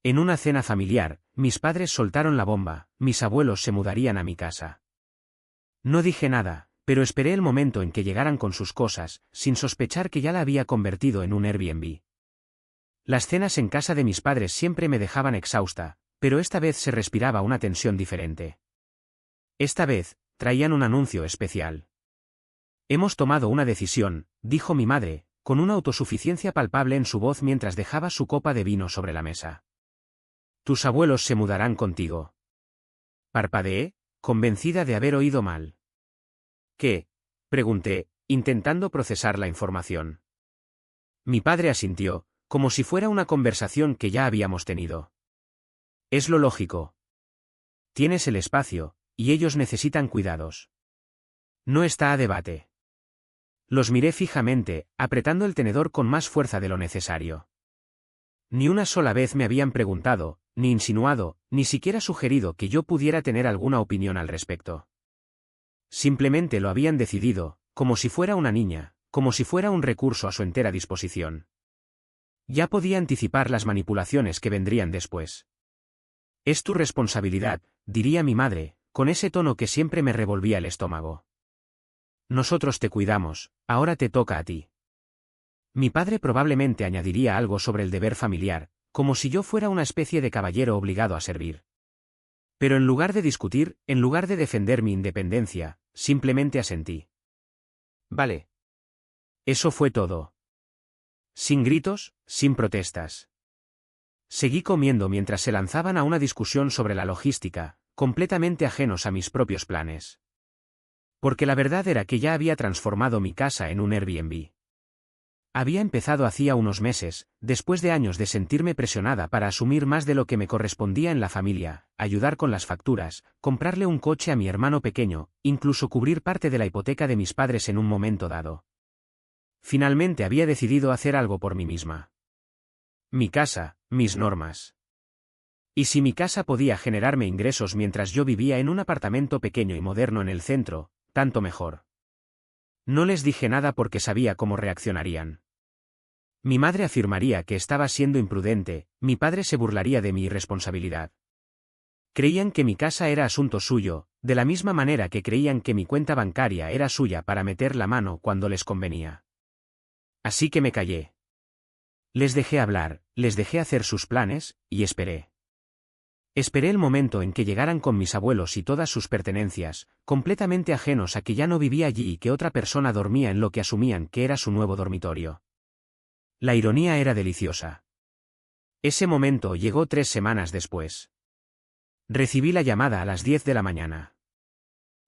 En una cena familiar, mis padres soltaron la bomba, mis abuelos se mudarían a mi casa. No dije nada, pero esperé el momento en que llegaran con sus cosas, sin sospechar que ya la había convertido en un Airbnb. Las cenas en casa de mis padres siempre me dejaban exhausta, pero esta vez se respiraba una tensión diferente. Esta vez, traían un anuncio especial. Hemos tomado una decisión, dijo mi madre, con una autosuficiencia palpable en su voz mientras dejaba su copa de vino sobre la mesa. Tus abuelos se mudarán contigo. Parpadeé, convencida de haber oído mal. ¿Qué? Pregunté, intentando procesar la información. Mi padre asintió, como si fuera una conversación que ya habíamos tenido. Es lo lógico. Tienes el espacio, y ellos necesitan cuidados. No está a debate. Los miré fijamente, apretando el tenedor con más fuerza de lo necesario. Ni una sola vez me habían preguntado, ni insinuado, ni siquiera sugerido que yo pudiera tener alguna opinión al respecto. Simplemente lo habían decidido, como si fuera una niña, como si fuera un recurso a su entera disposición. Ya podía anticipar las manipulaciones que vendrían después. Es tu responsabilidad, diría mi madre, con ese tono que siempre me revolvía el estómago. Nosotros te cuidamos, ahora te toca a ti. Mi padre probablemente añadiría algo sobre el deber familiar, como si yo fuera una especie de caballero obligado a servir. Pero en lugar de discutir, en lugar de defender mi independencia, simplemente asentí. Vale. Eso fue todo. Sin gritos, sin protestas. Seguí comiendo mientras se lanzaban a una discusión sobre la logística, completamente ajenos a mis propios planes. Porque la verdad era que ya había transformado mi casa en un Airbnb. Había empezado hacía unos meses, después de años de sentirme presionada para asumir más de lo que me correspondía en la familia, ayudar con las facturas, comprarle un coche a mi hermano pequeño, incluso cubrir parte de la hipoteca de mis padres en un momento dado. Finalmente había decidido hacer algo por mí misma. Mi casa, mis normas. Y si mi casa podía generarme ingresos mientras yo vivía en un apartamento pequeño y moderno en el centro, tanto mejor. No les dije nada porque sabía cómo reaccionarían. Mi madre afirmaría que estaba siendo imprudente, mi padre se burlaría de mi irresponsabilidad. Creían que mi casa era asunto suyo, de la misma manera que creían que mi cuenta bancaria era suya para meter la mano cuando les convenía. Así que me callé. Les dejé hablar, les dejé hacer sus planes, y esperé. Esperé el momento en que llegaran con mis abuelos y todas sus pertenencias, completamente ajenos a que ya no vivía allí y que otra persona dormía en lo que asumían que era su nuevo dormitorio. La ironía era deliciosa. Ese momento llegó 3 semanas después. Recibí la llamada a las 10 de la mañana.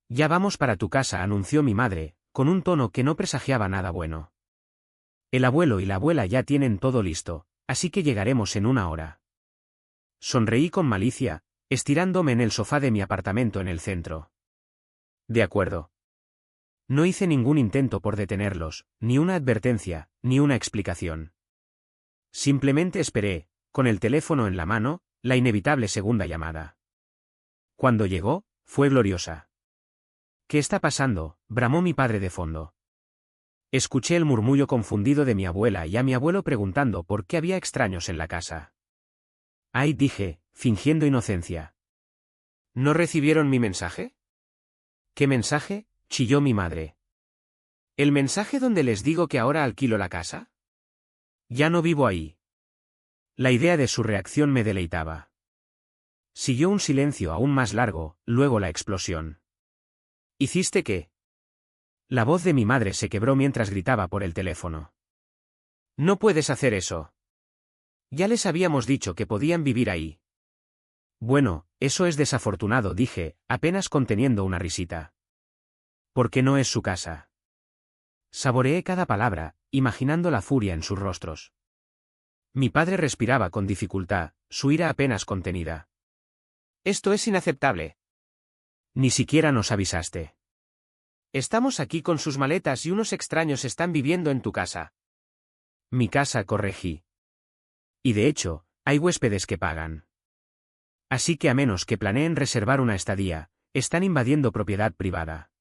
Ya vamos para tu casa, anunció mi madre, con un tono que no presagiaba nada bueno. El abuelo y la abuela ya tienen todo listo, así que llegaremos en 1 hora. Sonreí con malicia, estirándome en el sofá de mi apartamento en el centro. De acuerdo. No hice ningún intento por detenerlos, ni una advertencia, ni una explicación. Simplemente esperé, con el teléfono en la mano, la inevitable segunda llamada. Cuando llegó, fue gloriosa. ¿Qué está pasando?, bramó mi padre de fondo. Escuché el murmullo confundido de mi abuela y a mi abuelo preguntando por qué había extraños en la casa. Ay, dije, fingiendo inocencia. ¿No recibieron mi mensaje? ¿Qué mensaje?, chilló mi madre. ¿El mensaje donde les digo que ahora alquilo la casa? Ya no vivo ahí. La idea de su reacción me deleitaba. Siguió un silencio aún más largo, luego la explosión. ¿Hiciste qué? La voz de mi madre se quebró mientras gritaba por el teléfono. No puedes hacer eso. Ya les habíamos dicho que podían vivir ahí. Bueno, eso es desafortunado, dije, apenas conteniendo una risita. Porque no es su casa. Saboreé cada palabra, imaginando la furia en sus rostros. Mi padre respiraba con dificultad, su ira apenas contenida. Esto es inaceptable. Ni siquiera nos avisaste. Estamos aquí con sus maletas y unos extraños están viviendo en tu casa. Mi casa, corregí. Y de hecho, hay huéspedes que pagan. Así que a menos que planeen reservar una estadía, están invadiendo propiedad privada.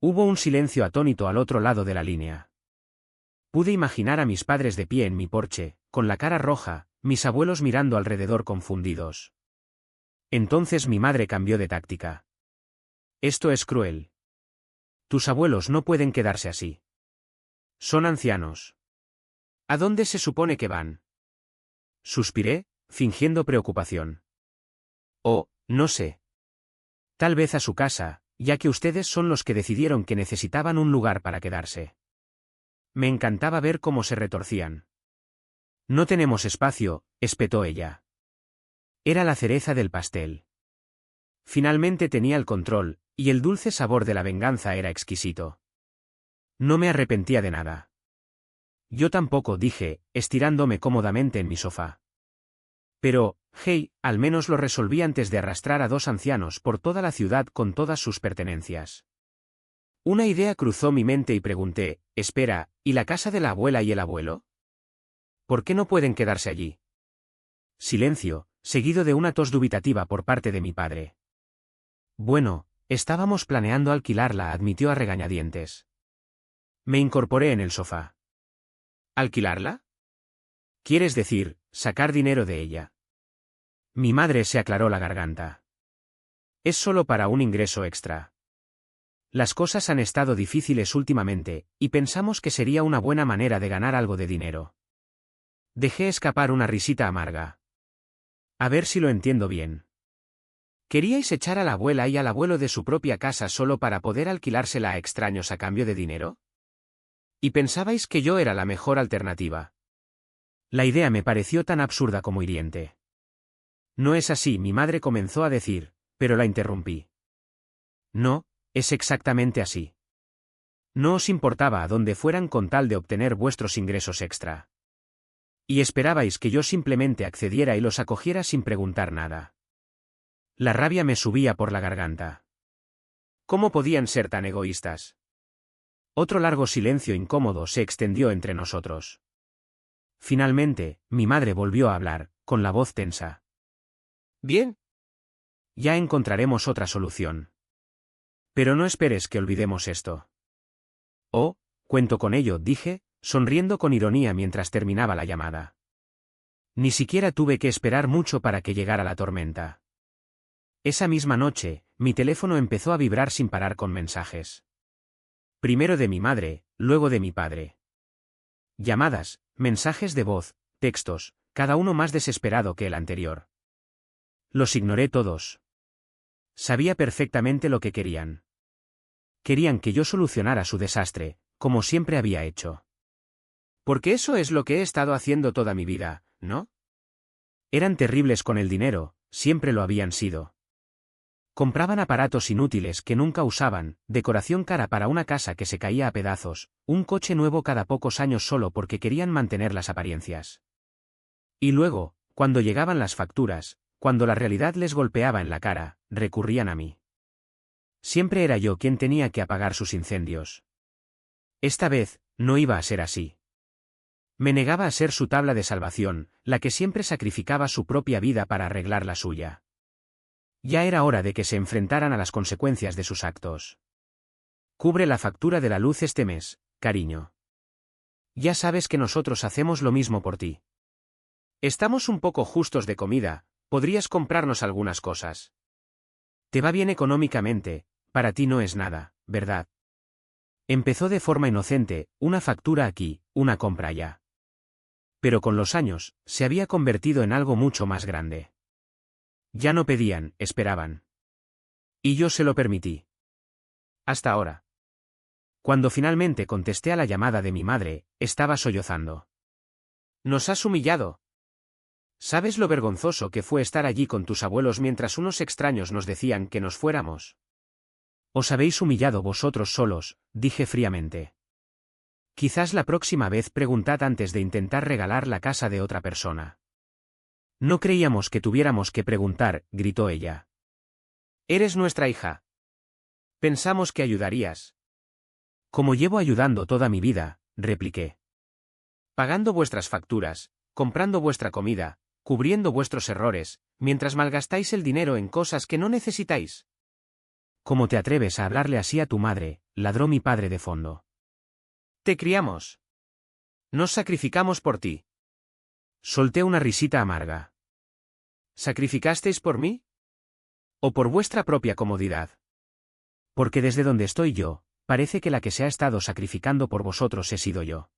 Hubo un silencio atónito al otro lado de la línea. Pude imaginar a mis padres de pie en mi porche, con la cara roja, mis abuelos mirando alrededor confundidos. Entonces mi madre cambió de táctica. Esto es cruel. Tus abuelos no pueden quedarse así. Son ancianos. ¿A dónde se supone que van? Suspiré, fingiendo preocupación. Oh, no sé. Tal vez a su casa, ya que ustedes son los que decidieron que necesitaban un lugar para quedarse. Me encantaba ver cómo se retorcían. No tenemos espacio, espetó ella. Era la cereza del pastel. Finalmente tenía el control, y el dulce sabor de la venganza era exquisito. No me arrepentía de nada. Yo tampoco, dije, estirándome cómodamente en mi sofá. Pero, hey, al menos lo resolví antes de arrastrar a dos ancianos por toda la ciudad con todas sus pertenencias. Una idea cruzó mi mente y pregunté, espera, ¿y la casa de la abuela y el abuelo? ¿Por qué no pueden quedarse allí? Silencio, seguido de una tos dubitativa por parte de mi padre. Bueno, estábamos planeando alquilarla, admitió a regañadientes. Me incorporé en el sofá. ¿Alquilarla? ¿Quieres decir, sacar dinero de ella? Mi madre se aclaró la garganta. Es solo para un ingreso extra. Las cosas han estado difíciles últimamente, y pensamos que sería una buena manera de ganar algo de dinero. Dejé escapar una risita amarga. A ver si lo entiendo bien. ¿Queríais echar a la abuela y al abuelo de su propia casa solo para poder alquilársela a extraños a cambio de dinero? ¿Y pensabais que yo era la mejor alternativa? La idea me pareció tan absurda como hiriente. No es así, mi madre comenzó a decir, pero la interrumpí. No, es exactamente así. No os importaba a dónde fueran con tal de obtener vuestros ingresos extra. Y esperabais que yo simplemente accediera y los acogiera sin preguntar nada. La rabia me subía por la garganta. ¿Cómo podían ser tan egoístas? Otro largo silencio incómodo se extendió entre nosotros. Finalmente, mi madre volvió a hablar, con la voz tensa. Bien. Ya encontraremos otra solución. Pero no esperes que olvidemos esto. Oh, cuento con ello, dije, sonriendo con ironía mientras terminaba la llamada. Ni siquiera tuve que esperar mucho para que llegara la tormenta. Esa misma noche, mi teléfono empezó a vibrar sin parar con mensajes. Primero de mi madre, luego de mi padre. Llamadas, mensajes de voz, textos, cada uno más desesperado que el anterior. Los ignoré todos. Sabía perfectamente lo que querían. Querían que yo solucionara su desastre, como siempre había hecho. Porque eso es lo que he estado haciendo toda mi vida, ¿no? Eran terribles con el dinero, siempre lo habían sido. Compraban aparatos inútiles que nunca usaban, decoración cara para una casa que se caía a pedazos, un coche nuevo cada pocos años solo porque querían mantener las apariencias. Y luego, cuando llegaban las facturas, cuando la realidad les golpeaba en la cara, recurrían a mí. Siempre era yo quien tenía que apagar sus incendios. Esta vez, no iba a ser así. Me negaba a ser su tabla de salvación, la que siempre sacrificaba su propia vida para arreglar la suya. Ya era hora de que se enfrentaran a las consecuencias de sus actos. Cubre la factura de la luz este mes, cariño. Ya sabes que nosotros hacemos lo mismo por ti. Estamos un poco justos de comida, podrías comprarnos algunas cosas. Te va bien económicamente, para ti no es nada, ¿verdad? Empezó de forma inocente, una factura aquí, una compra allá. Pero con los años, se había convertido en algo mucho más grande. Ya no pedían, esperaban. Y yo se lo permití. Hasta ahora. Cuando finalmente contesté a la llamada de mi madre, estaba sollozando. Nos has humillado. ¿Sabes lo vergonzoso que fue estar allí con tus abuelos mientras unos extraños nos decían que nos fuéramos? Os habéis humillado vosotros solos, dije fríamente. Quizás la próxima vez preguntad antes de intentar regalar la casa de otra persona. No creíamos que tuviéramos que preguntar, gritó ella. Eres nuestra hija. Pensamos que ayudarías. Como llevo ayudando toda mi vida, repliqué. Pagando vuestras facturas, comprando vuestra comida, cubriendo vuestros errores, mientras malgastáis el dinero en cosas que no necesitáis. ¿Cómo te atreves a hablarle así a tu madre?, ladró mi padre de fondo. Te criamos. Nos sacrificamos por ti. Solté una risita amarga. ¿Sacrificasteis por mí? ¿O por vuestra propia comodidad? Porque desde donde estoy yo, parece que la que se ha estado sacrificando por vosotros he sido yo.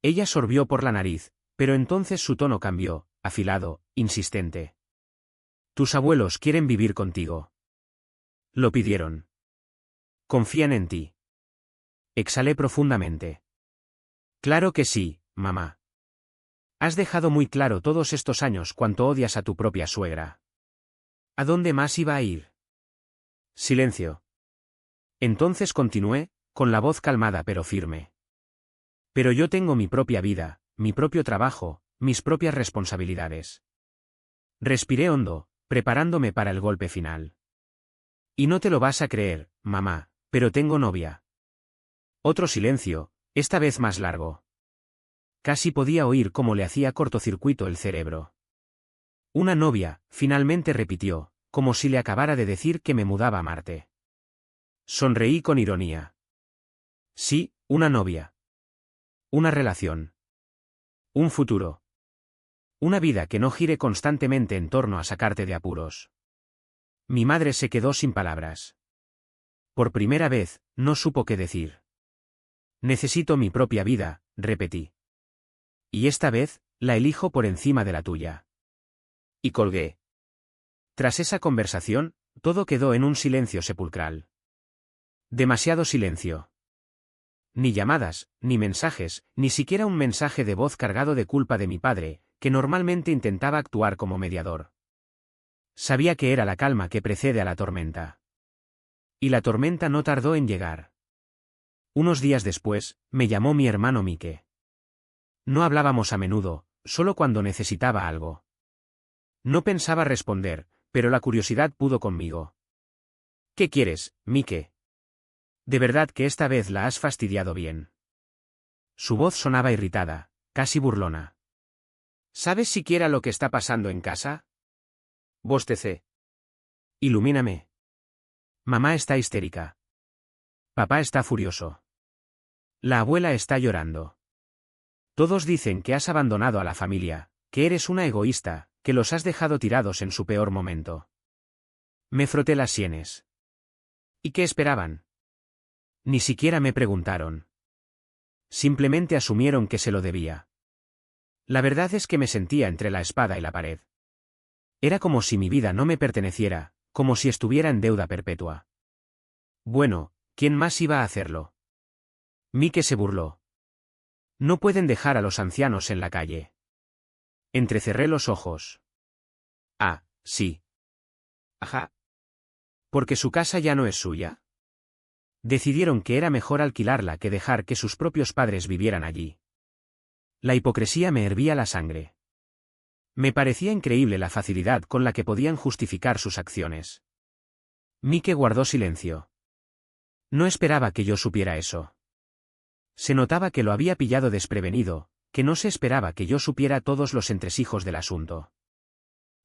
Ella sorbió por la nariz, pero entonces su tono cambió, afilado, insistente. Tus abuelos quieren vivir contigo. Lo pidieron. Confían en ti. Exhalé profundamente. Claro que sí, mamá. Has dejado muy claro todos estos años cuánto odias a tu propia suegra. ¿A dónde más iba a ir? Silencio. Entonces continué, con la voz calmada pero firme. Pero yo tengo mi propia vida, mi propio trabajo, mis propias responsabilidades. Respiré hondo, preparándome para el golpe final. Y no te lo vas a creer, mamá, pero tengo novia. Otro silencio, esta vez más largo. Casi podía oír cómo le hacía cortocircuito el cerebro. Una novia, finalmente repitió, como si le acabara de decir que me mudaba a Marte. Sonreí con ironía. Sí, una novia. Una relación. Un futuro. Una vida que no gire constantemente en torno a sacarte de apuros. Mi madre se quedó sin palabras. Por primera vez, no supo qué decir. Necesito mi propia vida, repetí. Y esta vez, la elijo por encima de la tuya. Y colgué. Tras esa conversación, todo quedó en un silencio sepulcral. Demasiado silencio. Ni llamadas, ni mensajes, ni siquiera un mensaje de voz cargado de culpa de mi padre, que normalmente intentaba actuar como mediador. Sabía que era la calma que precede a la tormenta. Y la tormenta no tardó en llegar. Unos días después, me llamó mi hermano Mike. No hablábamos a menudo, solo cuando necesitaba algo. No pensaba responder, pero la curiosidad pudo conmigo. ¿Qué quieres, Mike? De verdad que esta vez la has fastidiado bien. Su voz sonaba irritada, casi burlona. ¿Sabes siquiera lo que está pasando en casa? Bostecé. Ilumíname. Mamá está histérica. Papá está furioso. La abuela está llorando. Todos dicen que has abandonado a la familia, que eres una egoísta, que los has dejado tirados en su peor momento. Me froté las sienes. ¿Y qué esperaban? Ni siquiera me preguntaron. Simplemente asumieron que se lo debía. La verdad es que me sentía entre la espada y la pared. Era como si mi vida no me perteneciera, como si estuviera en deuda perpetua. Bueno, ¿quién más iba a hacerlo? Mike se burló. No pueden dejar a los ancianos en la calle. Entrecerré los ojos. Ah, sí. Ajá. ¿Porque su casa ya no es suya? Decidieron que era mejor alquilarla que dejar que sus propios padres vivieran allí. La hipocresía me hervía la sangre. Me parecía increíble la facilidad con la que podían justificar sus acciones. Mike guardó silencio. No esperaba que yo supiera eso. Se notaba que lo había pillado desprevenido, que no se esperaba que yo supiera todos los entresijos del asunto.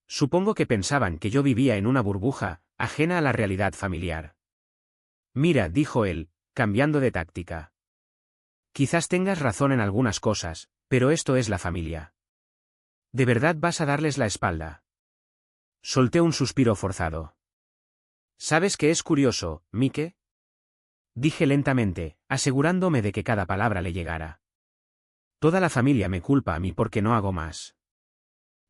Supongo que pensaban que yo vivía en una burbuja, ajena a la realidad familiar. Mira, dijo él, cambiando de táctica. Quizás tengas razón en algunas cosas, pero esto es la familia. ¿De verdad vas a darles la espalda? Solté un suspiro forzado. ¿Sabes qué es curioso, Mike? Dije lentamente, asegurándome de que cada palabra le llegara. Toda la familia me culpa a mí porque no hago más.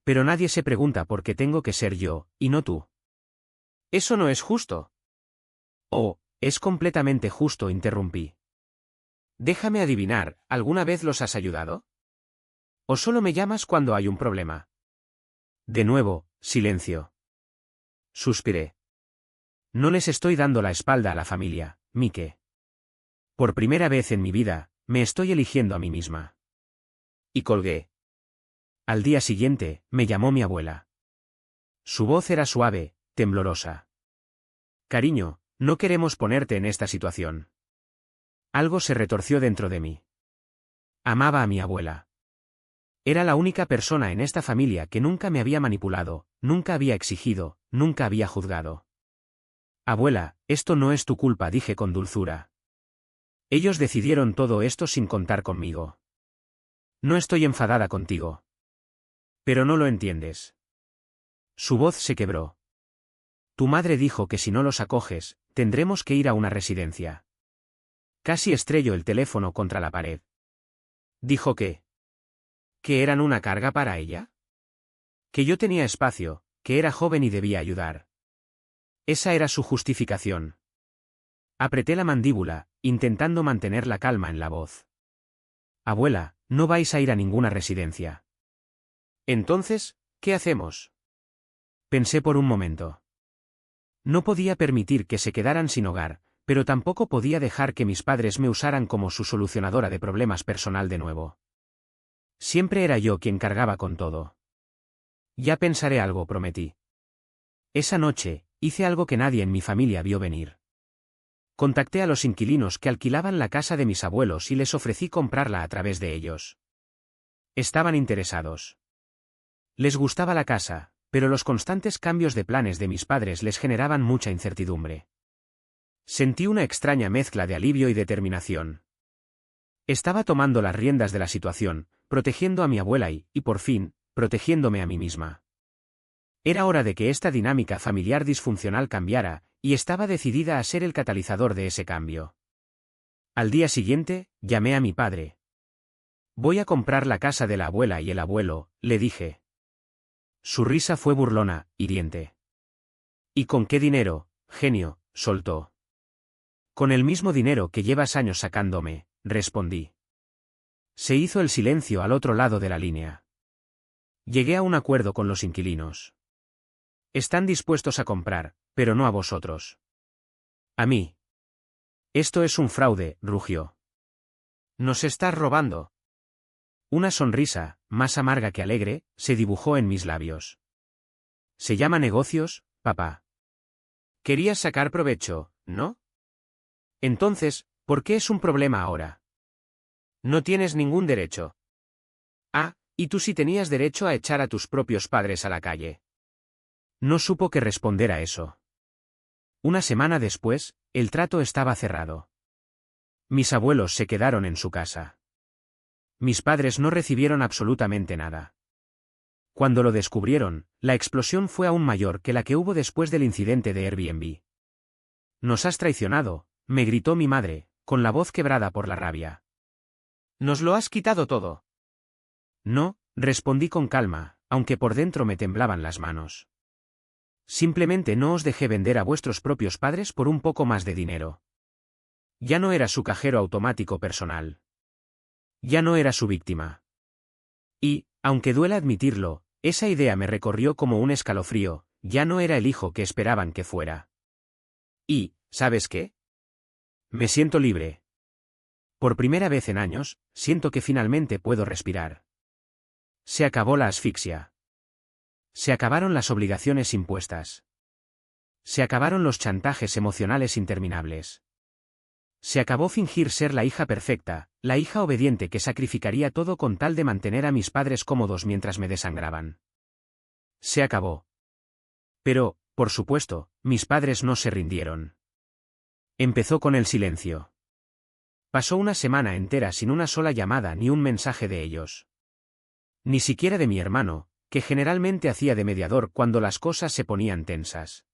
Pero nadie se pregunta por qué tengo que ser yo, y no tú. Eso no es justo. Oh, es completamente justo, interrumpí. Déjame adivinar, ¿alguna vez los has ayudado? ¿O solo me llamas cuando hay un problema? De nuevo, silencio. Suspiré. No les estoy dando la espalda a la familia, Mike. Por primera vez en mi vida, me estoy eligiendo a mí misma. Y colgué. Al día siguiente, me llamó mi abuela. Su voz era suave, temblorosa. Cariño, no queremos ponerte en esta situación. Algo se retorció dentro de mí. Amaba a mi abuela. Era la única persona en esta familia que nunca me había manipulado, nunca había exigido, nunca había juzgado. Abuela, esto no es tu culpa, dije con dulzura. Ellos decidieron todo esto sin contar conmigo. No estoy enfadada contigo. Pero no lo entiendes. Su voz se quebró. Tu madre dijo que si no los acoges, tendremos que ir a una residencia. Casi estrelló el teléfono contra la pared. Dijo que eran una carga para ella. Que yo tenía espacio, que era joven y debía ayudar. Esa era su justificación. Apreté la mandíbula, intentando mantener la calma en la voz. Abuela, no vais a ir a ninguna residencia. Entonces, ¿qué hacemos? Pensé por un momento. No podía permitir que se quedaran sin hogar, pero tampoco podía dejar que mis padres me usaran como su solucionadora de problemas personal de nuevo. Siempre era yo quien cargaba con todo. Ya pensaré algo, prometí. Esa noche, hice algo que nadie en mi familia vio venir. Contacté a los inquilinos que alquilaban la casa de mis abuelos y les ofrecí comprarla a través de ellos. Estaban interesados. Les gustaba la casa, pero los constantes cambios de planes de mis padres les generaban mucha incertidumbre. Sentí una extraña mezcla de alivio y determinación. Estaba tomando las riendas de la situación, protegiendo a mi abuela y, por fin, protegiéndome a mí misma. Era hora de que esta dinámica familiar disfuncional cambiara, y estaba decidida a ser el catalizador de ese cambio. Al día siguiente, llamé a mi padre. Voy a comprar la casa de la abuela y el abuelo, le dije. Su risa fue burlona, hiriente. ¿Y con qué dinero, genio? Soltó. Con el mismo dinero que llevas años sacándome, respondí. Se hizo el silencio al otro lado de la línea. Llegué a un acuerdo con los inquilinos. Están dispuestos a comprar, pero no a vosotros. A mí. Esto es un fraude, rugió. ¿Nos estás robando? Una sonrisa, más amarga que alegre, se dibujó en mis labios. Se llama negocios, papá. Querías sacar provecho, ¿no? Entonces, ¿por qué es un problema ahora? No tienes ningún derecho. Ah, y tú sí tenías derecho a echar a tus propios padres a la calle. No supo qué responder a eso. Una semana después, el trato estaba cerrado. Mis abuelos se quedaron en su casa. Mis padres no recibieron absolutamente nada. Cuando lo descubrieron, la explosión fue aún mayor que la que hubo después del incidente de Airbnb. Nos has traicionado, me gritó mi madre, con la voz quebrada por la rabia. Nos lo has quitado todo. No, respondí con calma, aunque por dentro me temblaban las manos. Simplemente no os dejé vender a vuestros propios padres por un poco más de dinero. Ya no era su cajero automático personal. Ya no era su víctima. Y, aunque duela admitirlo, esa idea me recorrió como un escalofrío, ya no era el hijo que esperaban que fuera. Y, ¿sabes qué? Me siento libre. Por primera vez en años, siento que finalmente puedo respirar. Se acabó la asfixia. Se acabaron las obligaciones impuestas. Se acabaron los chantajes emocionales interminables. Se acabó fingir ser la hija perfecta, la hija obediente que sacrificaría todo con tal de mantener a mis padres cómodos mientras me desangraban. Se acabó. Pero, por supuesto, mis padres no se rindieron. Empezó con el silencio. Pasó una semana entera sin una sola llamada ni un mensaje de ellos. Ni siquiera de mi hermano, que generalmente hacía de mediador cuando las cosas se ponían tensas.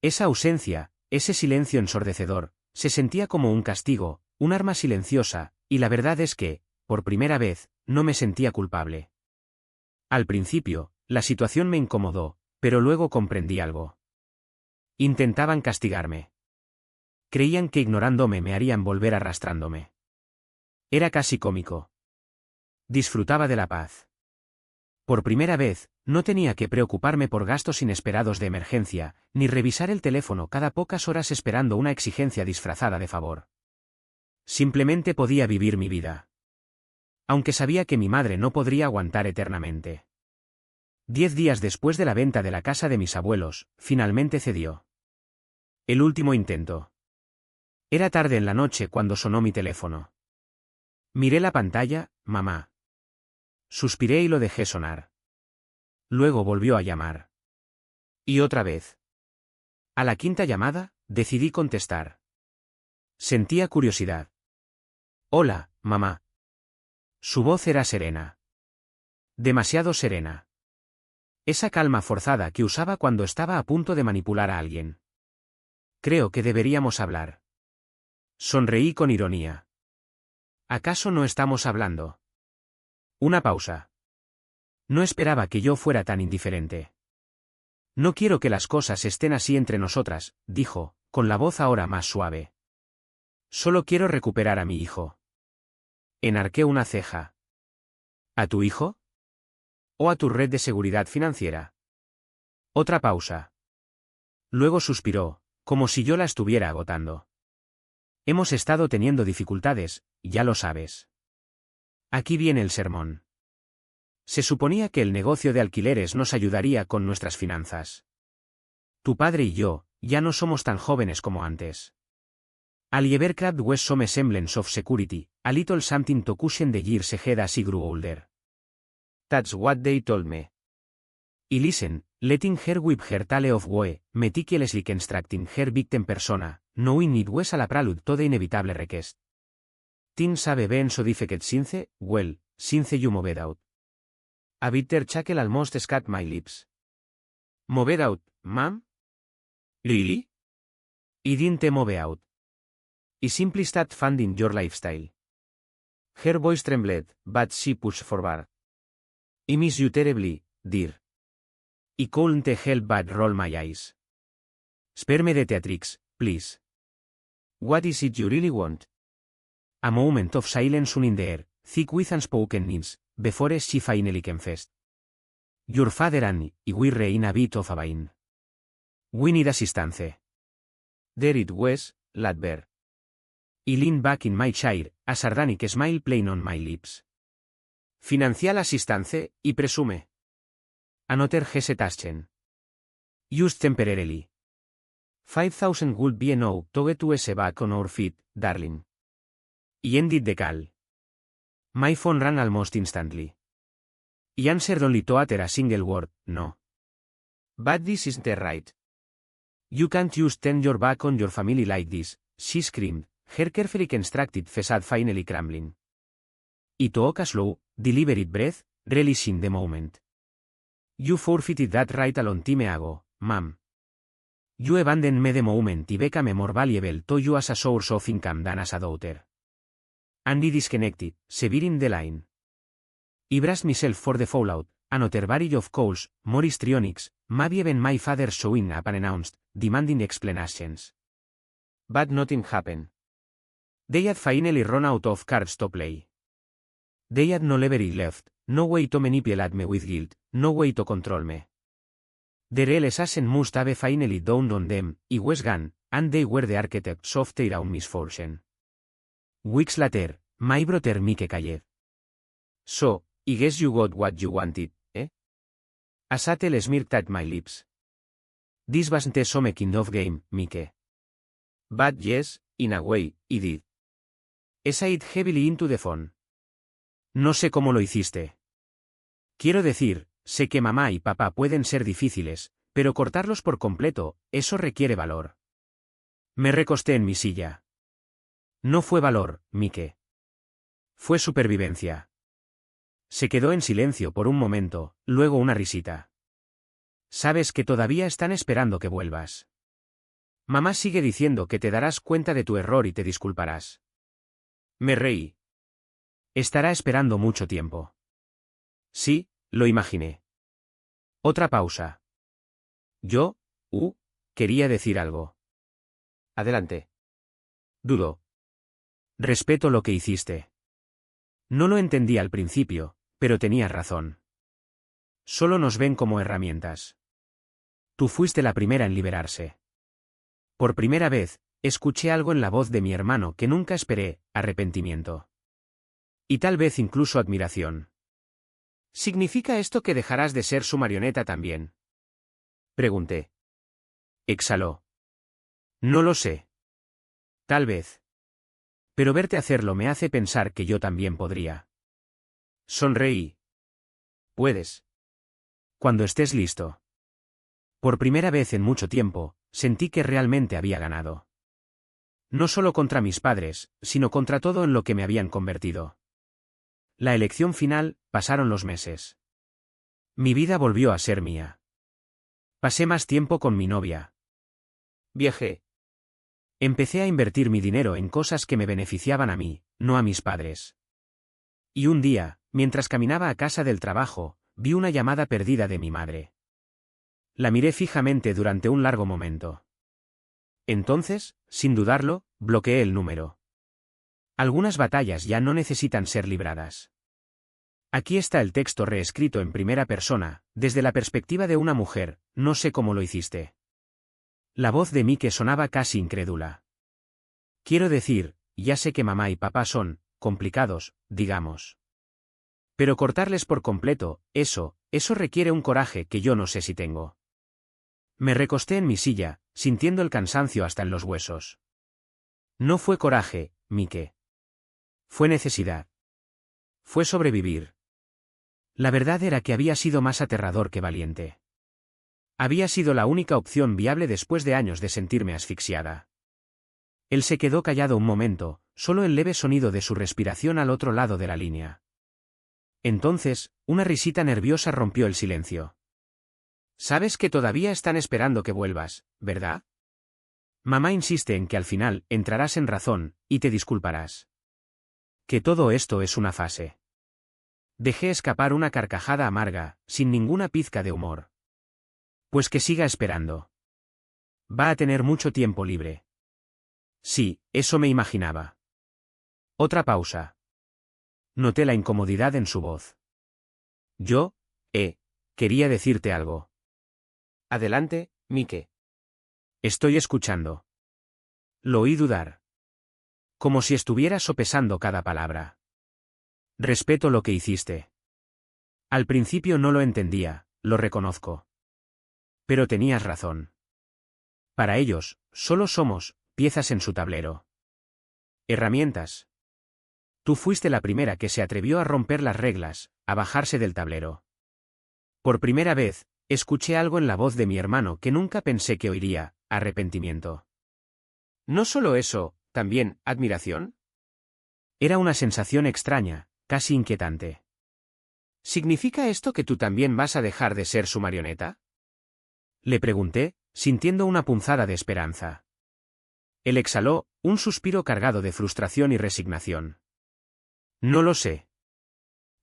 Esa ausencia, ese silencio ensordecedor, se sentía como un castigo, un arma silenciosa, y la verdad es que, por primera vez, no me sentía culpable. Al principio, la situación me incomodó, pero luego comprendí algo. Intentaban castigarme. Creían que ignorándome me harían volver arrastrándome. Era casi cómico. Disfrutaba de la paz. Por primera vez, no tenía que preocuparme por gastos inesperados de emergencia, ni revisar el teléfono cada pocas horas esperando una exigencia disfrazada de favor. Simplemente podía vivir mi vida. Aunque sabía que mi madre no podría aguantar eternamente. 10 días después de la venta de la casa de mis abuelos, finalmente cedió. El último intento. Era tarde en la noche cuando sonó mi teléfono. Miré la pantalla, mamá. Suspiré y lo dejé sonar. Luego volvió a llamar. Y otra vez. A la quinta llamada, decidí contestar. Sentía curiosidad. Hola, mamá. Su voz era serena. Demasiado serena. Esa calma forzada que usaba cuando estaba a punto de manipular a alguien. Creo que deberíamos hablar. Sonreí con ironía. ¿Acaso no estamos hablando? Una pausa. No esperaba que yo fuera tan indiferente. No quiero que las cosas estén así entre nosotras, dijo, con la voz ahora más suave. Solo quiero recuperar a mi hijo. Enarqué una ceja. ¿A tu hijo? ¿O a tu red de seguridad financiera? Otra pausa. Luego suspiró, como si yo la estuviera agotando. Hemos estado teniendo dificultades, ya lo sabes. Aquí viene el sermón. Se suponía que el negocio de alquileres nos ayudaría con nuestras finanzas. Tu padre y yo, ya no somos tan jóvenes como antes. Aircraft was some semblance of security, a little something to cushion the years ahead as he grew older. That's what they told me. Y listen, letting her whip her tail of woe, meticulously constructing her victim persona, knowing it was a la prelude to the inevitable request. Things have been so difficult since, well, since you moved out. A bitter chuckle almost escaped my lips. Moved out, ma'am? Really? I didn't move out. I simply started funding your lifestyle. Her voice trembled, but she pushed forward. I miss you terribly, dear. I couldn't help but roll my eyes. Spare me the theatrics, please. What is it you really want? A moment of silence in the air, thick with unspoken names, before she finally confessed. Your father and I were in a bit of a bind. We need assistance. There it was, Ladber. I leaned back in my chair, a sardonic smile playing on my lips. Financial assistance, I presume. Another hesitation. Just temporarily. 5,000 would be enough to get us back on our feet, darling. I ended the call. My phone rang almost instantly. I answered only to utter a single word, no. But this isn't right. You can't just turn your back on your family like this, she screamed, her carefully constructed facade finally crumbling. I took a slow, deliberate breath, relishing the moment. You forfeited that right a long time ago, ma'am. You abandoned me the moment I became more valuable to you as a source of income than as a daughter. And I disconnected, severing the line. I braced myself for the fallout, another barrage of calls, more histrionics, maybe even my father showing up unannounced, demanding explanations. But nothing happened. They had finally run out of cards to play. They had no leverage left, no way to manipulate me with guilt, no way to control me. The real assassin must have finally dawned on them, I was gone, and they were the architects of their own misfortune. Weeks later, my brother Mike called. So, I guess you got what you wanted, eh? A subtle smirk at my lips. This wasn't some kind of game, Mike. But yes, in a way, I did. I sighed heavily into the phone. No sé cómo lo hiciste. Quiero decir, sé que mamá y papá pueden ser difíciles, pero cortarlos por completo, eso requiere valor. Me recosté en mi silla. No fue valor, Mike. Fue supervivencia. Se quedó en silencio por un momento, luego una risita. Sabes que todavía están esperando que vuelvas. Mamá sigue diciendo que te darás cuenta de tu error y te disculparás. Me reí. Estará esperando mucho tiempo. Sí, lo imaginé. Otra pausa. Yo, quería decir algo. Adelante. Dudo. Respeto lo que hiciste. No lo entendí al principio, pero tenías razón. Solo nos ven como herramientas. Tú fuiste la primera en liberarse. Por primera vez, escuché algo en la voz de mi hermano que nunca esperé, arrepentimiento. Y tal vez incluso admiración. ¿Significa esto que dejarás de ser su marioneta también? Pregunté. Exhaló. No lo sé. Tal vez. Pero verte hacerlo me hace pensar que yo también podría. Sonreí. Puedes. Cuando estés listo. Por primera vez en mucho tiempo, sentí que realmente había ganado. No solo contra mis padres, sino contra todo en lo que me habían convertido. La elección final, pasaron los meses. Mi vida volvió a ser mía. Pasé más tiempo con mi novia. Viajé. Empecé a invertir mi dinero en cosas que me beneficiaban a mí, no a mis padres. Y un día, mientras caminaba a casa del trabajo, vi una llamada perdida de mi madre. La miré fijamente durante un largo momento. Entonces, sin dudarlo, bloqueé el número. Algunas batallas ya no necesitan ser libradas. Aquí está el texto reescrito en primera persona, desde la perspectiva de una mujer, no sé cómo lo hiciste. La voz de Mike sonaba casi incrédula. Quiero decir, ya sé que mamá y papá son complicados, digamos. Pero cortarles por completo, eso requiere un coraje que yo no sé si tengo. Me recosté en mi silla, sintiendo el cansancio hasta en los huesos. No fue coraje, Mike. Fue necesidad. Fue sobrevivir. La verdad era que había sido más aterrador que valiente. Había sido la única opción viable después de años de sentirme asfixiada. Él se quedó callado un momento, solo el leve sonido de su respiración al otro lado de la línea. Entonces, una risita nerviosa rompió el silencio. Sabes que todavía están esperando que vuelvas, ¿verdad? Mamá insiste en que al final entrarás en razón, y te disculparás. Que todo esto es una fase. Dejé escapar una carcajada amarga, sin ninguna pizca de humor. Pues que siga esperando. Va a tener mucho tiempo libre. Sí, eso me imaginaba. Otra pausa. Noté la incomodidad en su voz. Yo, quería decirte algo. Adelante, Mike. Estoy escuchando. Lo oí dudar. Como si estuviera sopesando cada palabra. Respeto lo que hiciste. Al principio no lo entendía, lo reconozco. Pero tenías razón. Para ellos, solo somos piezas en su tablero. Herramientas. Tú fuiste la primera que se atrevió a romper las reglas, a bajarse del tablero. Por primera vez, escuché algo en la voz de mi hermano que nunca pensé que oiría, arrepentimiento. No solo eso, también, admiración. Era una sensación extraña, casi inquietante. ¿Significa esto que tú también vas a dejar de ser su marioneta? Le pregunté, sintiendo una punzada de esperanza. Él exhaló, un suspiro cargado de frustración y resignación. No lo sé.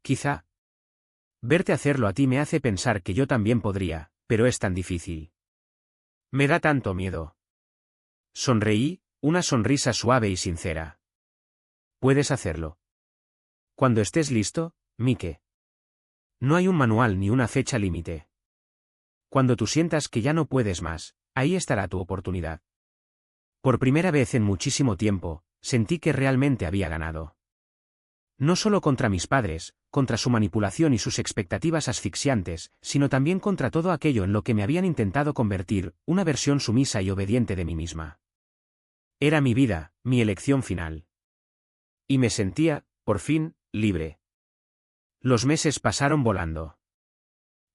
Quizá. Verte hacerlo a ti me hace pensar que yo también podría, pero es tan difícil. Me da tanto miedo. Sonreí, una sonrisa suave y sincera. Puedes hacerlo. Cuando estés listo, Mike. No hay un manual ni una fecha límite. Cuando tú sientas que ya no puedes más, ahí estará tu oportunidad. Por primera vez en muchísimo tiempo, sentí que realmente había ganado. No solo contra mis padres, contra su manipulación y sus expectativas asfixiantes, sino también contra todo aquello en lo que me habían intentado convertir, una versión sumisa y obediente de mí misma. Era mi vida, mi elección final. Y me sentía, por fin, libre. Los meses pasaron volando.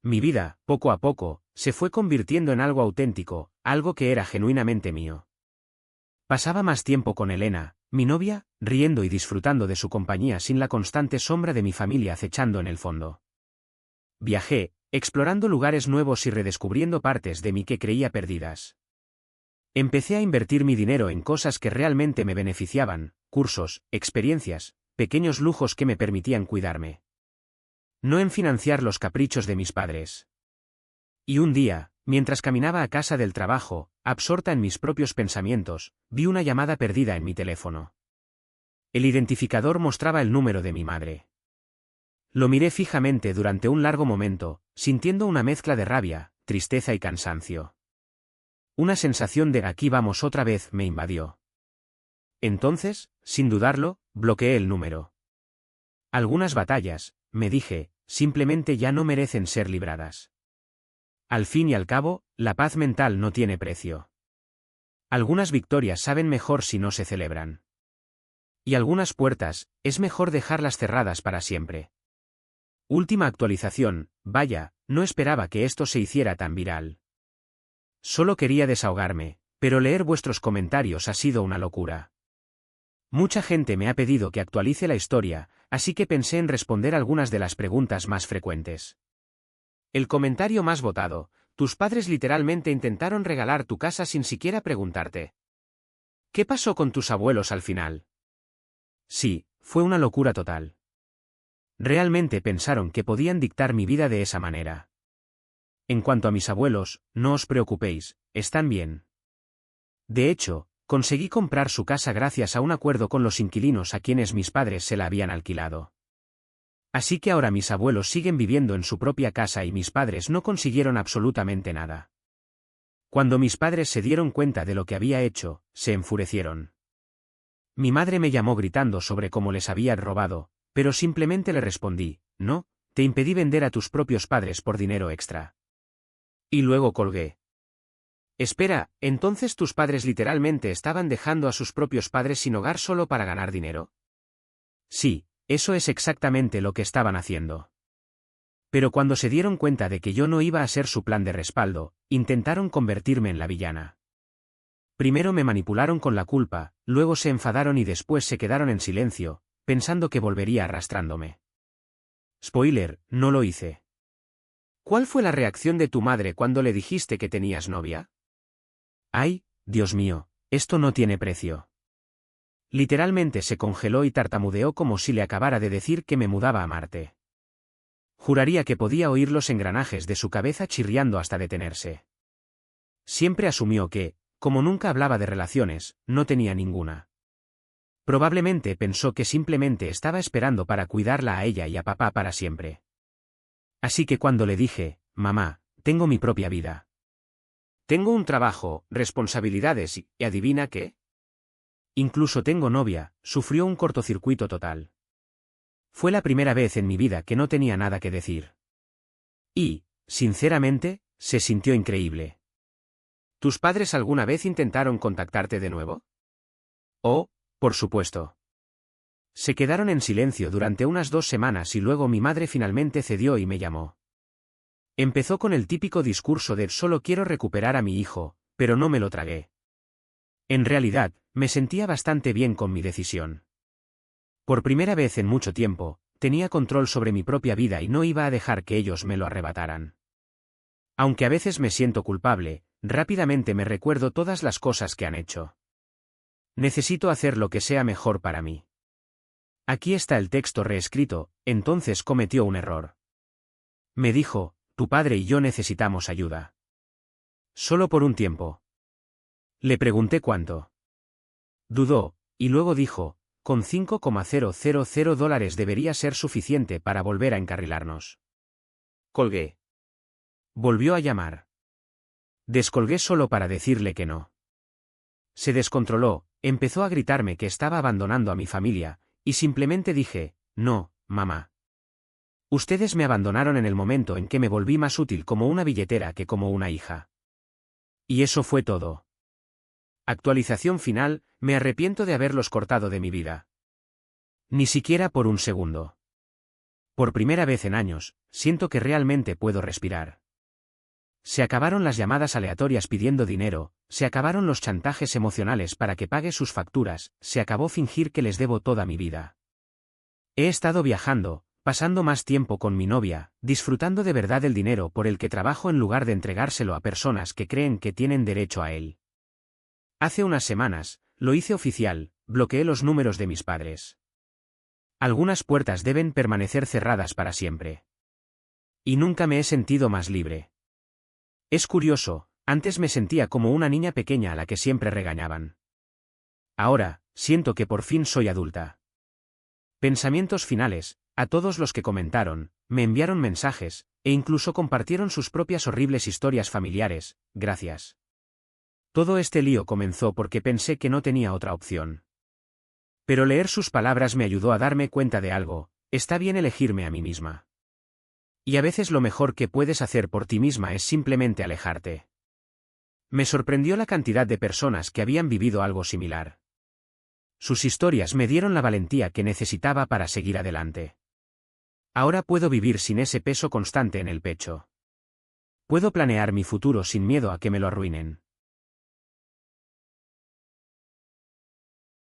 Mi vida, poco a poco, se fue convirtiendo en algo auténtico, algo que era genuinamente mío. Pasaba más tiempo con Elena, mi novia, riendo y disfrutando de su compañía sin la constante sombra de mi familia acechando en el fondo. Viajé, explorando lugares nuevos y redescubriendo partes de mí que creía perdidas. Empecé a invertir mi dinero en cosas que realmente me beneficiaban, cursos, experiencias, pequeños lujos que me permitían cuidarme. No en financiar los caprichos de mis padres. Y un día, mientras caminaba a casa del trabajo, absorta en mis propios pensamientos, vi una llamada perdida en mi teléfono. El identificador mostraba el número de mi madre. Lo miré fijamente durante un largo momento, sintiendo una mezcla de rabia, tristeza y cansancio. Una sensación de aquí vamos otra vez me invadió. Entonces, sin dudarlo, bloqueé el número. Algunas batallas, me dije, simplemente ya no merecen ser libradas. Al fin y al cabo, la paz mental no tiene precio. Algunas victorias saben mejor si no se celebran. Y algunas puertas, es mejor dejarlas cerradas para siempre. Última actualización, vaya, no esperaba que esto se hiciera tan viral. Solo quería desahogarme, pero leer vuestros comentarios ha sido una locura. Mucha gente me ha pedido que actualice la historia, así que pensé en responder algunas de las preguntas más frecuentes. El comentario más votado: tus padres literalmente intentaron regalar tu casa sin siquiera preguntarte. ¿Qué pasó con tus abuelos al final? Sí, fue una locura total. Realmente pensaron que podían dictar mi vida de esa manera. En cuanto a mis abuelos, no os preocupéis, están bien. De hecho, conseguí comprar su casa gracias a un acuerdo con los inquilinos a quienes mis padres se la habían alquilado. Así que ahora mis abuelos siguen viviendo en su propia casa y mis padres no consiguieron absolutamente nada. Cuando mis padres se dieron cuenta de lo que había hecho, se enfurecieron. Mi madre me llamó gritando sobre cómo les había robado, pero simplemente le respondí: no, te impedí vender a tus propios padres por dinero extra. Y luego colgué. Espera, ¿entonces tus padres literalmente estaban dejando a sus propios padres sin hogar solo para ganar dinero? Sí, eso es exactamente lo que estaban haciendo. Pero cuando se dieron cuenta de que yo no iba a ser su plan de respaldo, intentaron convertirme en la villana. Primero me manipularon con la culpa, luego se enfadaron y después se quedaron en silencio, pensando que volvería arrastrándome. Spoiler, no lo hice. ¿Cuál fue la reacción de tu madre cuando le dijiste que tenías novia? Ay, Dios mío, esto no tiene precio. Literalmente se congeló y tartamudeó como si le acabara de decir que me mudaba a Marte. Juraría que podía oír los engranajes de su cabeza chirriando hasta detenerse. Siempre asumió que, como nunca hablaba de relaciones, no tenía ninguna. Probablemente pensó que simplemente estaba esperando para cuidarla a ella y a papá para siempre. Así que cuando le dije: mamá, tengo mi propia vida. Tengo un trabajo, responsabilidades y ¿adivina qué? Incluso tengo novia, sufrió un cortocircuito total. Fue la primera vez en mi vida que no tenía nada que decir. Y, sinceramente, se sintió increíble. ¿Tus padres alguna vez intentaron contactarte de nuevo? Oh, por supuesto. Se quedaron en silencio durante unas 2 semanas y luego mi madre finalmente cedió y me llamó. Empezó con el típico discurso de solo quiero recuperar a mi hijo, pero no me lo tragué. En realidad, me sentía bastante bien con mi decisión. Por primera vez en mucho tiempo, tenía control sobre mi propia vida y no iba a dejar que ellos me lo arrebataran. Aunque a veces me siento culpable, rápidamente me recuerdo todas las cosas que han hecho. Necesito hacer lo que sea mejor para mí. Aquí está el texto reescrito: entonces cometió un error. Me dijo: tu padre y yo necesitamos ayuda. Solo por un tiempo. Le pregunté cuánto. Dudó, y luego dijo: con $5,000 debería ser suficiente para volver a encarrilarnos. Colgué. Volvió a llamar. Descolgué solo para decirle que no. Se descontroló, empezó a gritarme que estaba abandonando a mi familia, y simplemente dije: no, mamá. Ustedes me abandonaron en el momento en que me volví más útil como una billetera que como una hija. Y eso fue todo. Actualización final: me arrepiento de haberlos cortado de mi vida. Ni siquiera por un segundo. Por primera vez en años, siento que realmente puedo respirar. Se acabaron las llamadas aleatorias pidiendo dinero, se acabaron los chantajes emocionales para que pague sus facturas, se acabó fingir que les debo toda mi vida. He estado viajando, pasando más tiempo con mi novia, disfrutando de verdad del dinero por el que trabajo en lugar de entregárselo a personas que creen que tienen derecho a él. Hace unas semanas, lo hice oficial, bloqueé los números de mis padres. Algunas puertas deben permanecer cerradas para siempre. Y nunca me he sentido más libre. Es curioso, antes me sentía como una niña pequeña a la que siempre regañaban. Ahora, siento que por fin soy adulta. Pensamientos finales: a todos los que comentaron, me enviaron mensajes, e incluso compartieron sus propias horribles historias familiares, gracias. Todo este lío comenzó porque pensé que no tenía otra opción. Pero leer sus palabras me ayudó a darme cuenta de algo: está bien elegirme a mí misma. Y a veces lo mejor que puedes hacer por ti misma es simplemente alejarte. Me sorprendió la cantidad de personas que habían vivido algo similar. Sus historias me dieron la valentía que necesitaba para seguir adelante. Ahora puedo vivir sin ese peso constante en el pecho. Puedo planear mi futuro sin miedo a que me lo arruinen.